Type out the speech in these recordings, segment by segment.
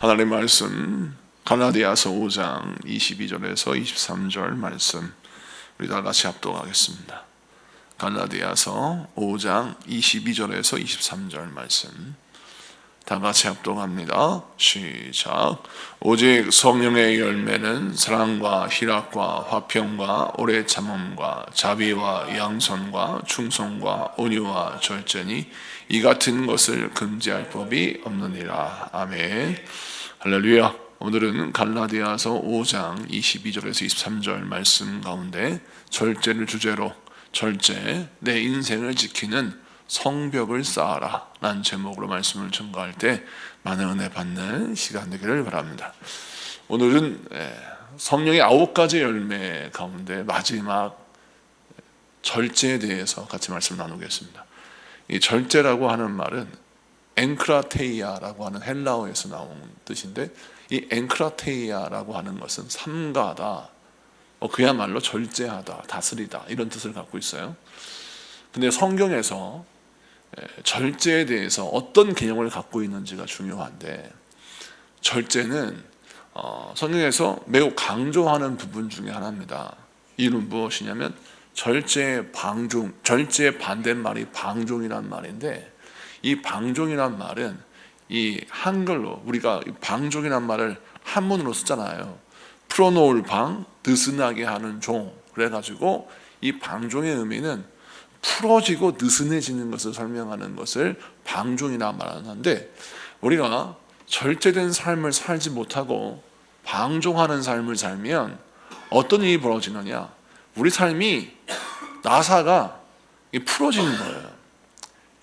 하나님 말씀 갈라디아서 5장 22절에서 23절 말씀 우리 다 같이 합독하겠습니다. 갈라디아서 5장 22절에서 23절 말씀 다 같이 합독합니다. 시작. 오직 성령의 열매는 사랑과 희락과 화평과 오래 참음과 자비와 양선과 충성과 온유와 절제니 이 같은 것을 금지할 법이 없느니라. 아멘. 할렐루야. 오늘은 갈라디아서 5장 22절에서 23절 말씀 가운데 절제를 주제로 절제, 내 인생을 지키는 성벽을 쌓아라 라는 제목으로 말씀을 전가할 때 많은 은혜 받는 시간 되기를 바랍니다. 오늘은 성령의 9가지 열매 가운데 마지막 절제에 대해서 같이 말씀 나누겠습니다. 이 절제라고 하는 말은 엔크라테이아라고 하는 헬라어에서 나온 뜻인데, 이 엔크라테이아라고 하는 것은 삼가다, 그야말로 절제하다, 다스리다 이런 뜻을 갖고 있어요. 근데 성경에서 절제에 대해서 어떤 개념을 갖고 있는지가 중요한데, 절제는 성경에서 매우 강조하는 부분 중에 하나입니다. 이는 무엇이냐면 절제의 방종, 절제의 반대말이 방종이란 말인데, 이 방종이란 말은 이 한글로 우리가 방종이란 말을 한문으로 쓰잖아요. 풀어놓을 방, 느슨하게 하는 종. 그래가지고 이 방종의 의미는 풀어지고 느슨해지는 것을 설명하는 것을 방종이라 말하는데, 우리가 절제된 삶을 살지 못하고 방종하는 삶을 살면 어떤 일이 벌어지느냐, 우리 삶이 나사가 풀어지는 거예요.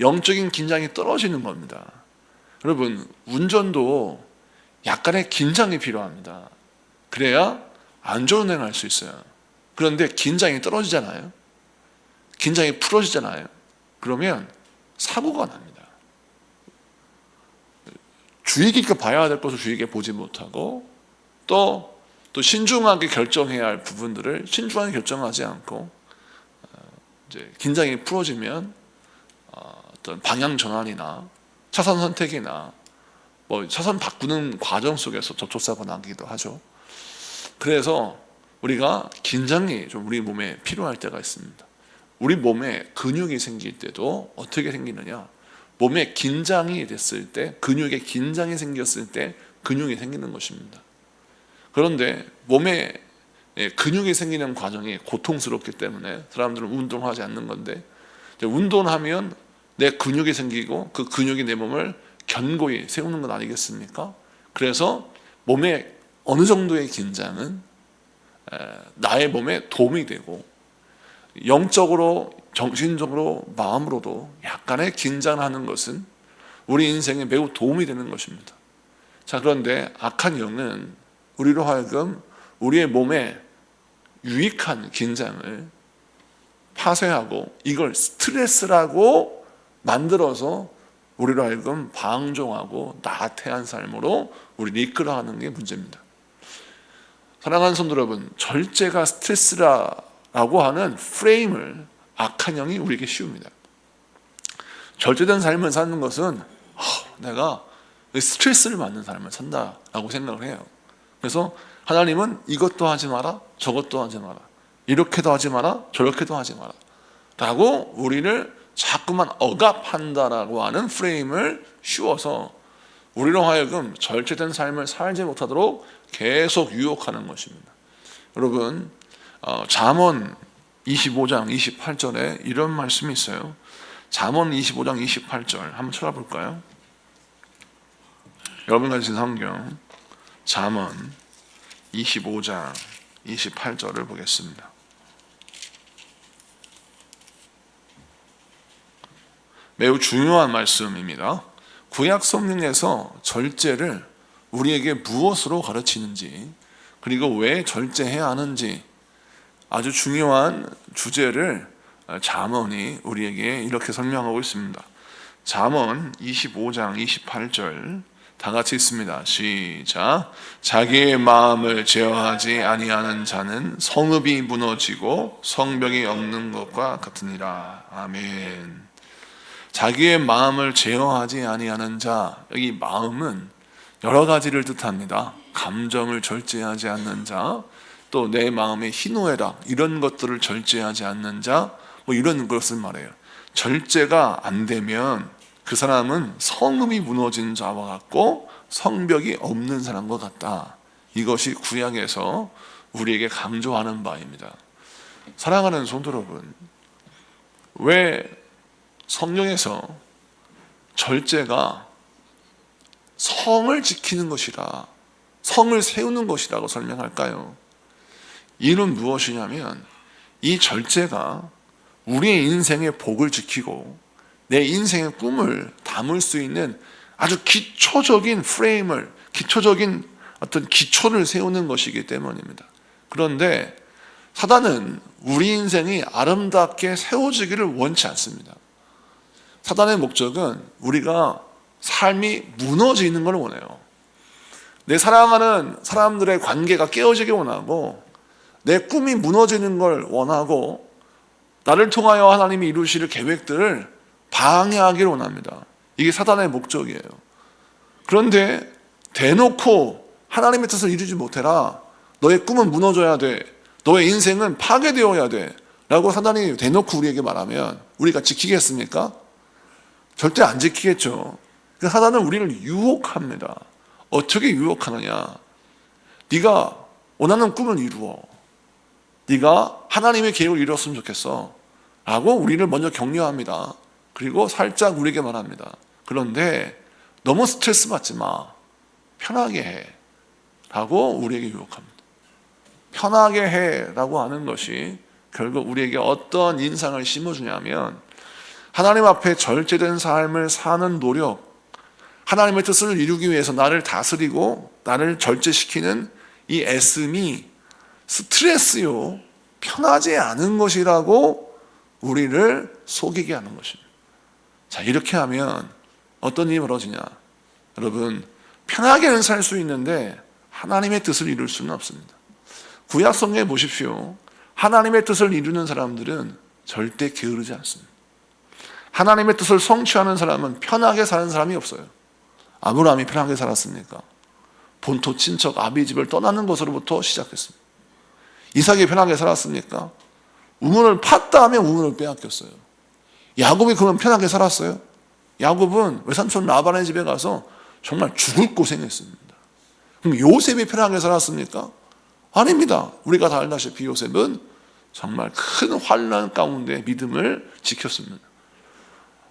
영적인 긴장이 떨어지는 겁니다. 여러분, 운전도 약간의 긴장이 필요합니다. 그래야 안전운행할 수 있어요. 그런데 긴장이 떨어지잖아요. 긴장이 풀어지잖아요. 그러면 사고가 납니다. 주의 깊게 봐야 될 것을 주의 깊게 보지 못하고, 또 신중하게 결정해야 할 부분들을 신중하게 결정하지 않고, 이제 긴장이 풀어지면 어떤 방향 전환이나 차선 선택이나 차선 바꾸는 과정 속에서 접촉사고 나기도 하죠. 그래서 우리가 긴장이 좀 우리 몸에 필요할 때가 있습니다. 우리 몸에 근육이 생길 때도 어떻게 생기느냐, 몸에 긴장이 됐을 때, 근육에 긴장이 생겼을 때 근육이 생기는 것입니다. 그런데 몸에 근육이 생기는 과정이 고통스럽기 때문에 사람들은 운동을 하지 않는 건데, 운동하면 내 근육이 생기고 그 근육이 내 몸을 견고히 세우는 건 아니겠습니까? 그래서 몸에 어느 정도의 긴장은 나의 몸에 도움이 되고, 영적으로, 정신적으로, 마음으로도 약간의 긴장하는 것은 우리 인생에 매우 도움이 되는 것입니다. 자, 그런데 악한 영은 우리로 하여금 우리의 몸에 유익한 긴장을 파쇄하고 이걸 스트레스라고 만들어서 우리로 하여금 방종하고 나태한 삶으로 우리를 이끌어가는 게 문제입니다. 사랑하는 성도 여러분, 절제가 스트레스라고 하는 프레임을 악한 영이 우리에게 씌웁니다. 절제된 삶을 사는 것은 내가 스트레스를 받는 삶을 산다라고 생각을 해요. 그래서 하나님은 이것도 하지 마라, 저것도 하지 마라, 이렇게도 하지 마라, 저렇게도 하지 마라 라고 우리를 자꾸만 억압한다라고 하는 프레임을 씌워서 우리로 하여금 절제된 삶을 살지 못하도록 계속 유혹하는 것입니다. 여러분, 잠언 25장 28절에 이런 말씀이 있어요. 잠언 25장 28절 한번 찾아볼까요? 여러분 가진 성경 잠언 25장 28절을 보겠습니다. 매우 중요한 말씀입니다. 구약 성경에서 절제를 우리에게 무엇으로 가르치는지, 그리고 왜 절제해야 하는지 아주 중요한 주제를 잠언이 우리에게 이렇게 설명하고 있습니다. 잠언 25장 28절 다 같이 읽습니다. 시작. 자기의 마음을 제어하지 아니하는 자는 성읍이 무너지고 성벽이 없는 것과 같으니라. 아멘. 자기의 마음을 제어하지 아니하는 자, 여기 마음은 여러 가지를 뜻합니다. 감정을 절제하지 않는 자, 또 내 마음의 희노애락 이런 것들을 절제하지 않는 자, 뭐 이런 것을 말해요. 절제가 안 되면 그 사람은 성읍이 무너진 자와 같고 성벽이 없는 사람과 같다. 이것이 구약에서 우리에게 강조하는 바입니다. 사랑하는 성도 여러분, 왜 성경에서 절제가 성을 지키는 것이라, 성을 세우는 것이라고 설명할까요? 이는 무엇이냐면 이 절제가 우리의 인생의 복을 지키고 내 인생의 꿈을 담을 수 있는 아주 기초적인 프레임을, 기초적인 어떤 기초를 세우는 것이기 때문입니다. 그런데 사단은 우리 인생이 아름답게 세워지기를 원치 않습니다. 사단의 목적은 우리가 삶이 무너지는 걸 원해요. 내 사랑하는 사람들의 관계가 깨어지길 원하고, 내 꿈이 무너지는 걸 원하고, 나를 통하여 하나님이 이루실 계획들을 방해하기를 원합니다. 이게 사단의 목적이에요. 그런데 대놓고 하나님의 뜻을 이루지 못해라, 너의 꿈은 무너져야 돼, 너의 인생은 파괴되어야 돼 라고 사단이 대놓고 우리에게 말하면 우리가 지키겠습니까? 절대 안 지키겠죠. 사단은 우리를 유혹합니다. 어떻게 유혹하느냐? 네가 원하는 꿈을 이루어, 네가 하나님의 계획을 이루었으면 좋겠어 라고 우리를 먼저 격려합니다. 그리고 살짝 우리에게 말합니다. 그런데 너무 스트레스 받지 마, 편하게 해 라고 우리에게 유혹합니다. 편하게 해 라고 하는 것이 결국 우리에게 어떤 인상을 심어주냐면, 하나님 앞에 절제된 삶을 사는 노력, 하나님의 뜻을 이루기 위해서 나를 다스리고 나를 절제시키는 이 애씀이 스트레스요, 편하지 않은 것이라고 우리를 속이게 하는 것입니다. 자, 이렇게 하면 어떤 일이 벌어지냐? 여러분, 편하게는 살 수 있는데 하나님의 뜻을 이룰 수는 없습니다. 구약 성경에 보십시오. 하나님의 뜻을 이루는 사람들은 절대 게으르지 않습니다. 하나님의 뜻을 성취하는 사람은 편하게 사는 사람이 없어요. 아브라함이 편하게 살았습니까? 본토 친척 아비 집을 떠나는 것으로부터 시작했습니다. 이삭이 편하게 살았습니까? 우물을 팠다 하면 우물을 빼앗겼어요. 야곱이 그러면 편하게 살았어요? 야곱은 외삼촌 라반의 집에 가서 정말 죽을 고생했습니다. 그럼 요셉이 편하게 살았습니까? 아닙니다. 우리가 다 알다시피 요셉은 정말 큰 환난 가운데 믿음을 지켰습니다.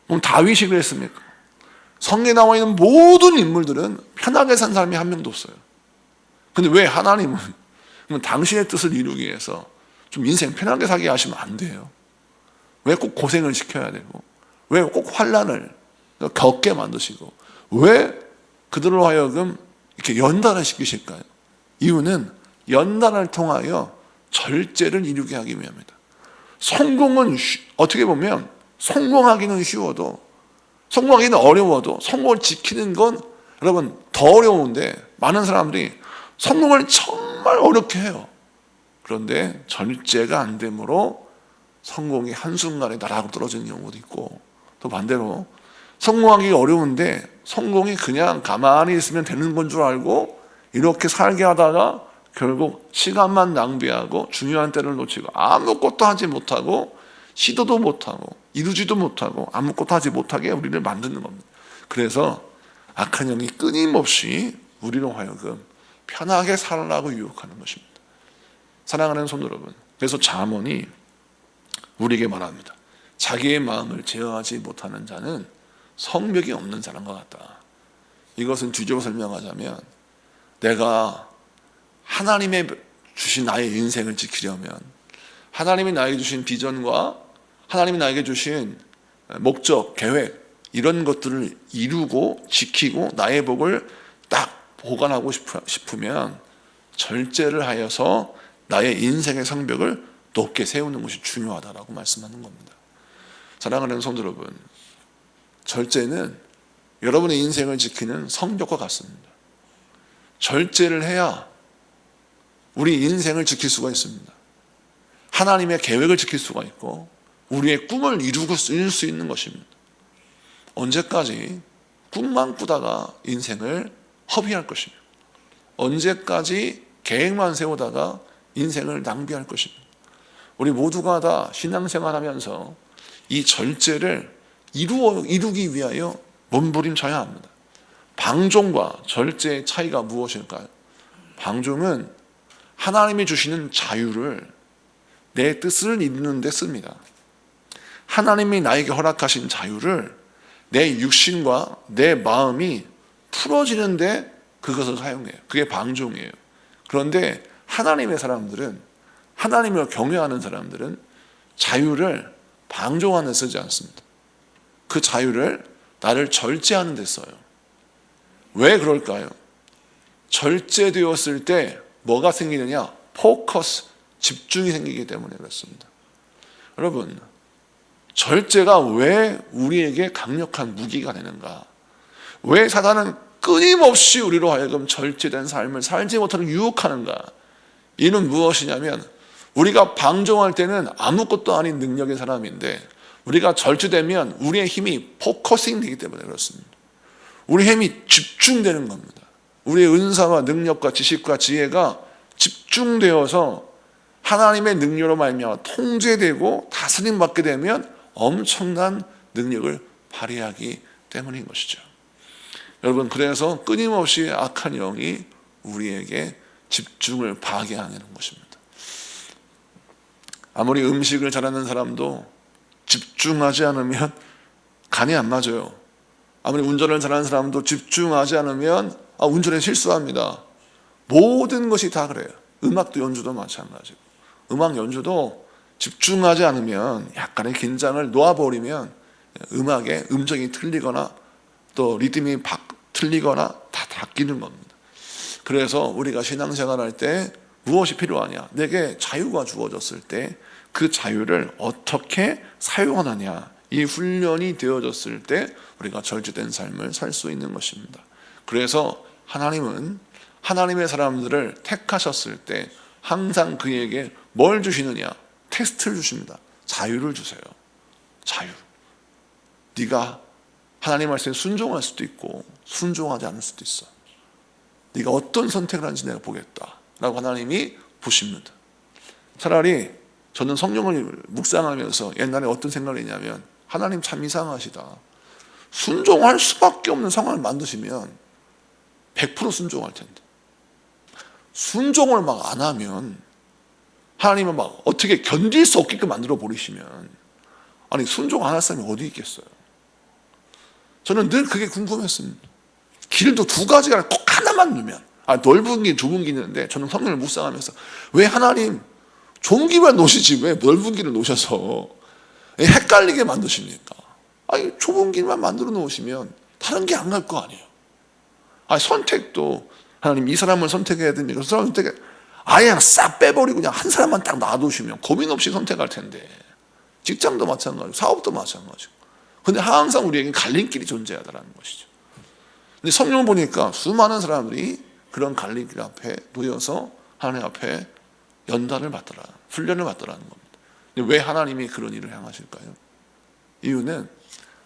그럼 다윗이 그랬습니까? 성경에 나와 있는 모든 인물들은 편하게 산 사람이 한 명도 없어요. 근데 왜 하나님은 그럼 당신의 뜻을 이루기 위해서 좀 인생 편하게 살게 하시면 안 돼요? 왜 꼭 고생을 시켜야 되고, 왜 꼭 환난을 겪게 만드시고, 왜 그들로 하여금 이렇게 연단을 시키실까요? 이유는 연단을 통하여 절제를 이루게 하기 위함이다. 성공은 어떻게 보면 성공하기는 쉬워도, 성공하기는 어려워도 성공을 지키는 건 여러분 더 어려운데, 많은 사람들이 성공을 정말 어렵게 해요. 그런데 절제가 안 되므로 성공이 한순간에 나락으로 떨어지는 경우도 있고, 또 반대로 성공하기 어려운데 성공이 그냥 가만히 있으면 되는 건 줄 알고 이렇게 살게 하다가 결국 시간만 낭비하고 중요한 때를 놓치고 아무것도 하지 못하고 시도도 못하고 이루지도 못하고 아무것도 하지 못하게 우리를 만드는 겁니다. 그래서 악한 영이 끊임없이 우리로 하여금 편하게 살라고 유혹하는 것입니다. 사랑하는 성도 여러분, 그래서 잠언이 우리에게 말합니다. 자기의 마음을 제어하지 못하는 자는 성벽이 없는 사람과 같다. 이것은 뒤집어 설명하자면, 내가 하나님의 주신 나의 인생을 지키려면, 하나님이 나에게 주신 비전과 하나님이 나에게 주신 목적, 계획, 이런 것들을 이루고 지키고 나의 복을 딱 보관하고 싶으면 절제를 하여서 나의 인생의 성벽을 높게 세우는 것이 중요하다라고 말씀하는 겁니다. 사랑하는 성도 여러분, 절제는 여러분의 인생을 지키는 성벽과 같습니다. 절제를 해야 우리 인생을 지킬 수가 있습니다. 하나님의 계획을 지킬 수가 있고 우리의 꿈을 이룰 수 있는 것입니다. 언제까지 꿈만 꾸다가 인생을 허비할 것입니다. 언제까지 계획만 세우다가 인생을 낭비할 것입니다. 우리 모두가 다 신앙생활하면서 이 절제를 이루기 위하여 몸부림쳐야 합니다. 방종과 절제의 차이가 무엇일까요? 방종은 하나님이 주시는 자유를 내 뜻을 이루는 데 씁니다. 하나님이 나에게 허락하신 자유를 내 육신과 내 마음이 풀어지는데 그것을 사용해요. 그게 방종이에요. 그런데 하나님의 사람들은, 하나님을 경외하는 사람들은 자유를 방종하는 데 쓰지 않습니다. 그 자유를 나를 절제하는 데 써요. 왜 그럴까요? 절제되었을 때 뭐가 생기느냐? 포커스, 집중이 생기기 때문에 그렇습니다. 여러분, 절제가 왜 우리에게 강력한 무기가 되는가? 왜 사단은 끊임없이 우리로 하여금 절제된 삶을 살지 못하는 유혹하는가? 이는 무엇이냐면, 우리가 방종할 때는 아무것도 아닌 능력의 사람인데 우리가 절제되면 우리의 힘이 포커싱 되기 때문에 그렇습니다. 우리 힘이 집중되는 겁니다. 우리의 은사와 능력과 지식과 지혜가 집중되어서 하나님의 능력으로 말미암아 통제되고 다스림받게 되면 엄청난 능력을 발휘하기 때문인 것이죠. 여러분, 그래서 끊임없이 악한 영이 우리에게 집중을 파괴하는 것입니다. 아무리 음식을 잘하는 사람도 집중하지 않으면 간이 안 맞아요. 아무리 운전을 잘하는 사람도 집중하지 않으면 운전에 실수합니다. 모든 것이 다 그래요. 음악도 연주도 마찬가지고, 음악 연주도 집중하지 않으면, 약간의 긴장을 놓아버리면 음악의 음정이 틀리거나 또 리듬이 틀리거나 다 바뀌는 겁니다. 그래서 우리가 신앙생활할 때 무엇이 필요하냐? 내게 자유가 주어졌을 때 그 자유를 어떻게 사용하느냐, 이 훈련이 되어졌을 때 우리가 절제된 삶을 살 수 있는 것입니다. 그래서 하나님은 하나님의 사람들을 택하셨을 때 항상 그에게 뭘 주시느냐? 테스트를 주십니다. 자유를 주세요. 자유. 네가 하나님 말씀에 순종할 수도 있고 순종하지 않을 수도 있어. 네가 어떤 선택을 하는지 내가 보겠다 라고 하나님이 보십니다. 차라리 저는 성경을 묵상하면서 옛날에 어떤 생각을 했냐면, 하나님 참 이상하시다. 순종할 수밖에 없는 상황을 만드시면 100% 순종할 텐데, 순종을 막 안 하면 하나님은 막 어떻게 견딜 수 없게끔 만들어 버리시면, 아니 순종 안 할 사람이 어디 있겠어요? 저는 늘 그게 궁금했습니다. 길도 두 가지가 꼭 하나만 놓으면, 넓은 길 좁은 길이 있는데, 저는 성경을 묵상하면서 왜 하나님 좁은 길만 놓으시지 왜 넓은 길을 놓으셔서 헷갈리게 만드십니까? 좁은 길만 만들어 놓으시면 다른 게 안 갈 거 아니에요. 선택도 하나님 이 사람을 선택해야 됩니까? 그 사람 선택해, 아예 싹 빼버리고 그냥 한 사람만 딱 놔두시면 고민 없이 선택할 텐데, 직장도 마찬가지고 사업도 마찬가지고. 근데 항상 우리에게 갈림길이 존재하다는 것이죠. 근데 성경을 보니까 수많은 사람들이 그런 갈림길 앞에 놓여서 하나님 앞에 연단을 받더라, 훈련을 받더라는 겁니다. 근데 왜 하나님이 그런 일을 행하실까요? 이유는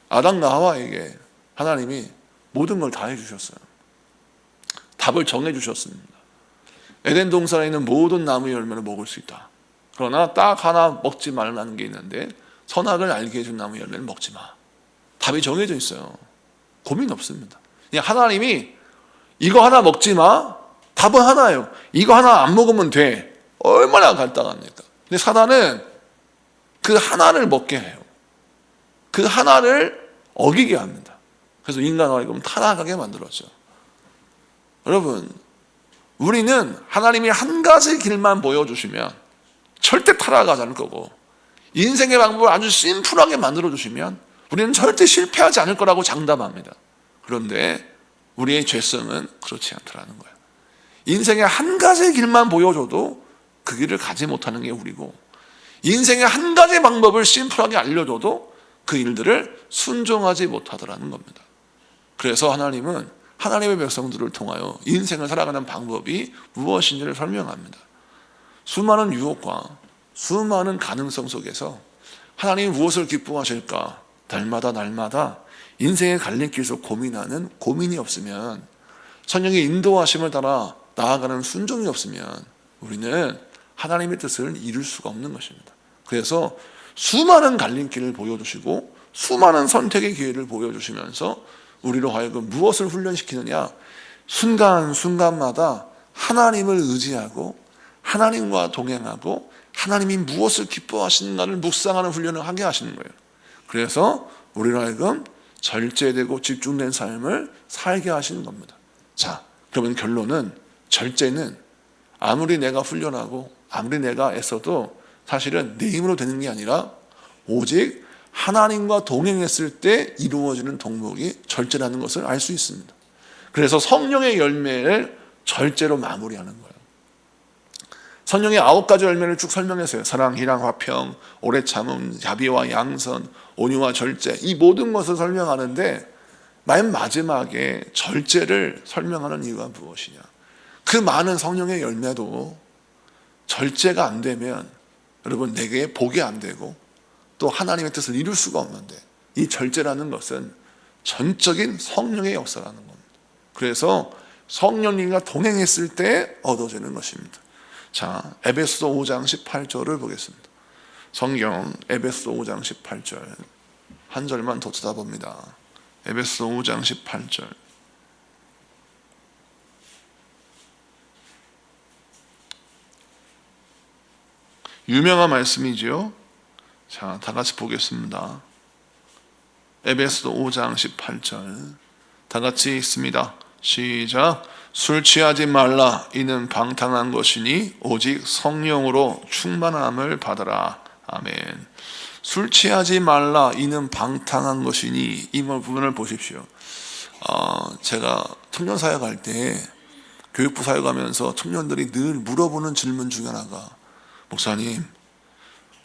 아담과 하와에게 하나님이 모든 걸 다 해주셨어요. 답을 정해주셨습니다. 에덴 동산에 있는 모든 나무의 열매를 먹을 수 있다. 그러나 딱 하나 먹지 말라는 게 있는데, 선악을 알게 해준 나무 열매를 먹지 마. 답이 정해져 있어요. 고민 없습니다. 그냥 하나님이 이거 하나 먹지 마. 답은 하나예요. 이거 하나 안 먹으면 돼. 얼마나 간단합니까? 근데 사단은 그 하나를 먹게 해요. 그 하나를 어기게 합니다. 그래서 인간을 타락하게 만들었죠. 여러분, 우리는 하나님이 한 가지 길만 보여주시면 절대 타락하지 않을 거고, 인생의 방법을 아주 심플하게 만들어주시면 우리는 절대 실패하지 않을 거라고 장담합니다. 그런데 우리의 죄성은 그렇지 않더라는 거예요. 인생의 한 가지 길만 보여줘도 그 길을 가지 못하는 게 우리고, 인생의 한 가지 방법을 심플하게 알려줘도 그 일들을 순종하지 못하더라는 겁니다. 그래서 하나님은 하나님의 백성들을 통하여 인생을 살아가는 방법이 무엇인지를 설명합니다. 수많은 유혹과 수많은 가능성 속에서 하나님이 무엇을 기뻐하실까, 날마다 인생의 갈림길에서 고민하는 고민이 없으면 성령의 인도하심을 따라 나아가는 순종이 없으면 우리는 하나님의 뜻을 이룰 수가 없는 것입니다. 그래서 수많은 갈림길을 보여주시고 수많은 선택의 기회를 보여주시면서 우리로 하여금 무엇을 훈련시키느냐, 순간순간마다 하나님을 의지하고 하나님과 동행하고 하나님이 무엇을 기뻐하시는가를 묵상하는 훈련을 하게 하시는 거예요. 그래서 우리로 하여금 절제되고 집중된 삶을 살게 하시는 겁니다. 자, 그러면 결론은 절제는 아무리 내가 훈련하고 아무리 내가 애써도 사실은 내 힘으로 되는 게 아니라 오직 하나님과 동행했을 때 이루어지는 덕목이 절제라는 것을 알 수 있습니다. 그래서 성령의 열매를 절제로 마무리하는 거예요. 성령의 9가지 열매를 쭉 설명했어요. 사랑, 희랑, 화평, 오래 참음, 자비와 양선, 온유와 절제, 이 모든 것을 설명하는데 맨 마지막에 절제를 설명하는 이유가 무엇이냐, 그 많은 성령의 열매도 절제가 안 되면 여러분 내게 복이 안 되고 또 하나님의 뜻을 이룰 수가 없는데, 이 절제라는 것은 전적인 성령의 역사라는 겁니다. 그래서 성령님과 동행했을 때 얻어지는 것입니다. 자, 에베소서 5장 18절을 보겠습니다. 성경 에베소서 5장 18절 한 절만 더 쳐다봅니다. 에베소서 5장 18절. 유명한 말씀이지요. 자, 다 같이 보겠습니다. 에베소서 5장 18절 다 같이 읽습니다. 시작. 술 취하지 말라. 이는 방탕한 것이니 오직 성령으로 충만함을 받아라. 아멘. 술 취하지 말라. 이는 방탕한 것이니, 이 부분을 보십시오. 제가 청년 사역할 때 교육부 사역하면서 청년들이 늘 물어보는 질문 중에 하나가, 목사님,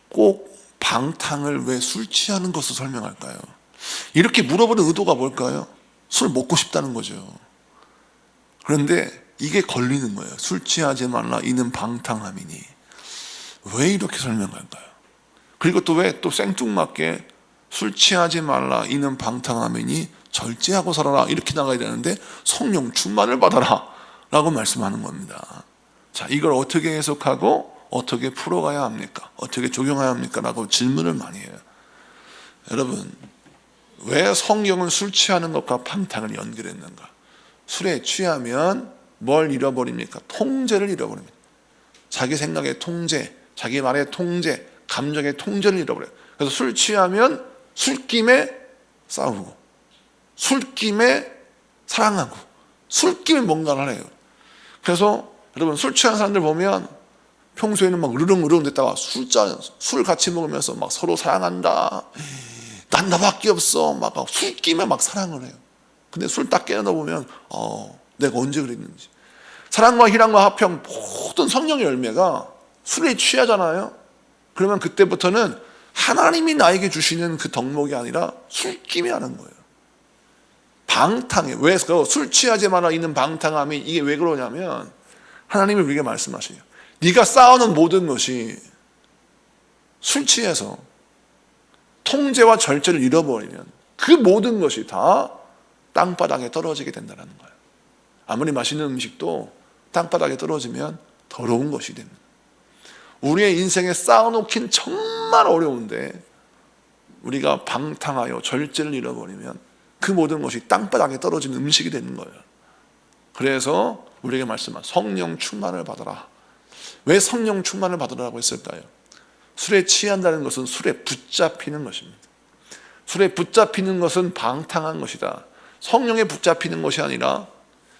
꼭 방탕을 왜 술 취하는 것으로 설명할까요? 이렇게 물어보는 의도가 뭘까요? 술 먹고 싶다는 거죠. 그런데 이게 걸리는 거예요. 술 취하지 말라. 이는 방탕함이니. 왜 이렇게 설명할까요? 그리고 또 왜 또 생뚱맞게 술 취하지 말라. 이는 방탕함이니 절제하고 살아라. 이렇게 나가야 되는데 성령 충만을 받아라 라고 말씀하는 겁니다. 자, 이걸 어떻게 해석하고 어떻게 풀어가야 합니까? 어떻게 적용해야 합니까? 라고 질문을 많이 해요. 여러분, 왜 성경은 술 취하는 것과 방탕을 연결했는가? 술에 취하면 뭘 잃어버립니까? 통제를 잃어버립니다. 자기 생각의 통제, 자기 말의 통제, 감정의 통제를 잃어버려요. 그래서 술 취하면 술김에 싸우고, 술김에 사랑하고, 술김에 뭔가를 해요. 그래서 여러분, 술 취한 사람들 보면 평소에는 막 으르렁으르렁 됐다가 술 같이 먹으면서 막 서로 사랑한다, 난 나밖에 없어, 막 술김에 막 사랑을 해요. 근데 술 딱 깨어나 보면 내가 언제 그랬는지. 사랑과 희랑과 화평, 모든 성령의 열매가 술에 취하잖아요. 그러면 그때부터는 하나님이 나에게 주시는 그 덕목이 아니라 술김이 하는 거예요. 방탕해. 왜 술 취하지 마라. 이는 방탕함이, 이게 왜 그러냐면 하나님이 우리에게 말씀하시죠. 네가 쌓아놓은 모든 것이 술 취해서 통제와 절제를 잃어버리면 그 모든 것이 다 땅바닥에 떨어지게 된다는 거예요. 아무리 맛있는 음식도 땅바닥에 떨어지면 더러운 것이 됩니다. 우리의 인생에 쌓아놓긴 정말 어려운데 우리가 방탕하여 절제를 잃어버리면 그 모든 것이 땅바닥에 떨어지는 음식이 되는 거예요. 그래서 우리에게 말씀한 성령 충만을 받아라. 왜 성령 충만을 받으라고 했을까요? 술에 취한다는 것은 술에 붙잡히는 것입니다. 술에 붙잡히는 것은 방탕한 것이다. 성령에 붙잡히는 것이 아니라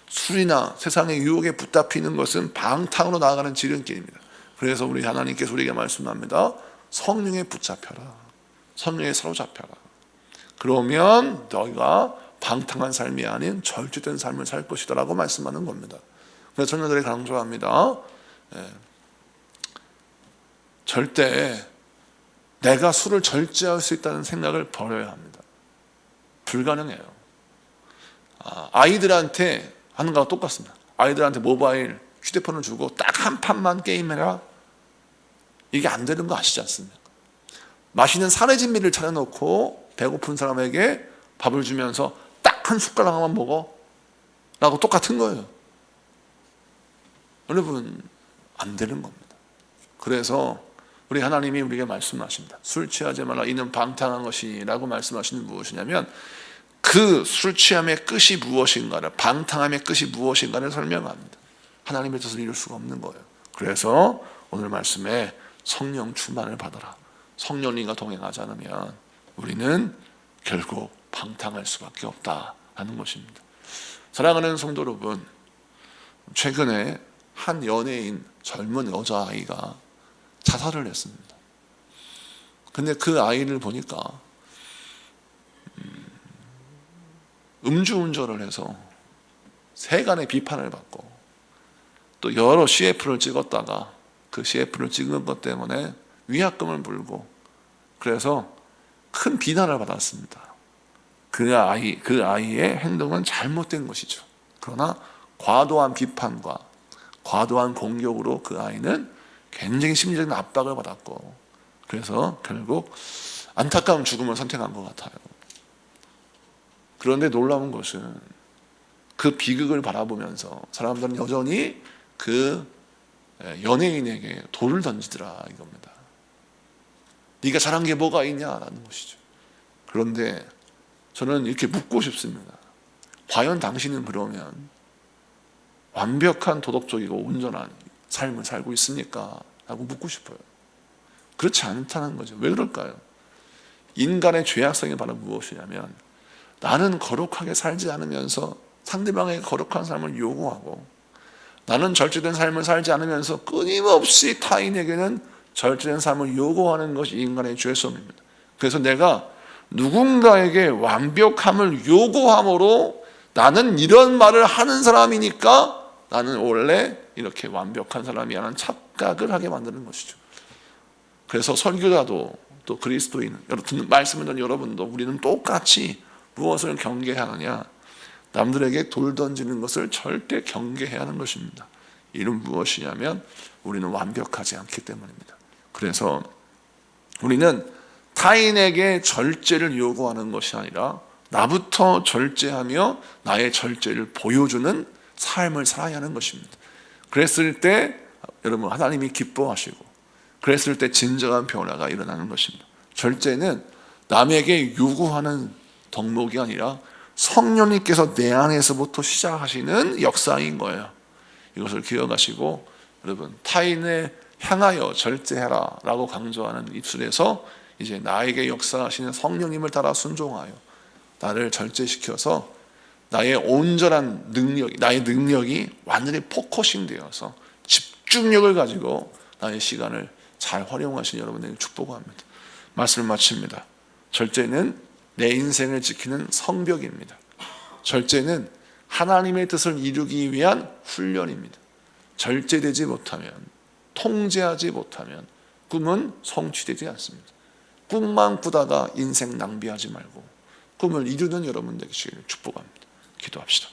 술이나 세상의 유혹에 붙잡히는 것은 방탕으로 나아가는 지름길입니다. 그래서 우리 하나님께서 우리에게 말씀합니다. 성령에 붙잡혀라. 성령에 사로잡혀라. 그러면 너희가 방탕한 삶이 아닌 절제된 삶을 살 것이다 라고 말씀하는 겁니다. 그래서 청년들이 강조합니다. 절대 내가 술을 절제할 수 있다는 생각을 버려야 합니다. 불가능해요. 아이들한테 하는 거와 똑같습니다. 아이들한테 모바일, 휴대폰을 주고 딱 한 판만 게임해라. 이게 안 되는 거 아시지 않습니까? 맛있는 사례진미를 차려놓고 배고픈 사람에게 밥을 주면서 딱 한 숟가락만 먹어. 라고 똑같은 거예요. 여러분, 안 되는 겁니다. 그래서 우리 하나님이 우리에게 말씀하십니다. 술 취하지 말라, 이는 방탕한 것이라고 말씀하시는 무엇이냐면, 그 술 취함의 끝이 무엇인가를, 방탕함의 끝이 무엇인가를 설명합니다. 하나님의 뜻을 이룰 수가 없는 거예요. 그래서 오늘 말씀에 성령 충만을 받아라, 성령님과 동행하지 않으면 우리는 결국 방탕할 수밖에 없다라는 것입니다. 사랑하는 성도 여러분, 최근에 한 연예인, 젊은 여자아이가 자살을 했습니다. 근데 그 아이를 보니까 음주운전을 해서 세간의 비판을 받고, 또 여러 CF를 찍었다가 그 CF를 찍은 것 때문에 위약금을 물고, 그래서 큰 비난을 받았습니다. 그 아이의 행동은 잘못된 것이죠. 그러나 과도한 비판과 과도한 공격으로 그 아이는 굉장히 심리적인 압박을 받았고, 그래서 결국 안타까운 죽음을 선택한 것 같아요. 그런데 놀라운 것은 그 비극을 바라보면서 사람들은 여전히 그 연예인에게 돌을 던지더라 이겁니다. 네가 잘한 게 뭐가 있냐라는 것이죠. 그런데 저는 이렇게 묻고 싶습니다. 과연 당신은 그러면 완벽한 도덕적이고 온전한 삶을 살고 있습니까? 라고 묻고 싶어요. 그렇지 않다는 거죠. 왜 그럴까요? 인간의 죄악성이 바로 무엇이냐면, 나는 거룩하게 살지 않으면서 상대방에게 거룩한 삶을 요구하고, 나는 절제된 삶을 살지 않으면서 끊임없이 타인에게는 절제된 삶을 요구하는 것이 인간의 죄성입니다. 그래서 내가 누군가에게 완벽함을 요구함으로 나는 이런 말을 하는 사람이니까 나는 원래 이렇게 완벽한 사람이라는 착각을 하게 만드는 것이죠. 그래서 설교자도 또 그리스도인, 말씀을 듣는 여러분도 우리는 똑같이 무엇을 경계하느냐? 남들에게 돌 던지는 것을 절대 경계해야 하는 것입니다. 이는 무엇이냐면 우리는 완벽하지 않기 때문입니다. 그래서 우리는 타인에게 절제를 요구하는 것이 아니라 나부터 절제하며 나의 절제를 보여주는 삶을 살아야 하는 것입니다. 그랬을 때 여러분 하나님이 기뻐하시고, 그랬을 때 진정한 변화가 일어나는 것입니다. 절제는 남에게 요구하는 덕목이 아니라 성령님께서 내 안에서부터 시작하시는 역사인 거예요. 이것을 기억하시고, 여러분 타인을 향하여 절제해라 라고 강조하는 입술에서 이제 나에게 역사하시는 성령님을 따라 순종하여 나를 절제시켜서 나의 온전한 능력이, 나의 능력이 완전히 포커싱 되어서 집중력을 가지고 나의 시간을 잘 활용하시는 여러분에게 축복합니다. 말씀을 마칩니다. 절제는 내 인생을 지키는 성벽입니다. 절제는 하나님의 뜻을 이루기 위한 훈련입니다. 절제되지 못하면, 통제하지 못하면 꿈은 성취되지 않습니다. 꿈만 꾸다가 인생 낭비하지 말고 꿈을 이루는 여러분 되시기를 축복합니다. 기도합시다.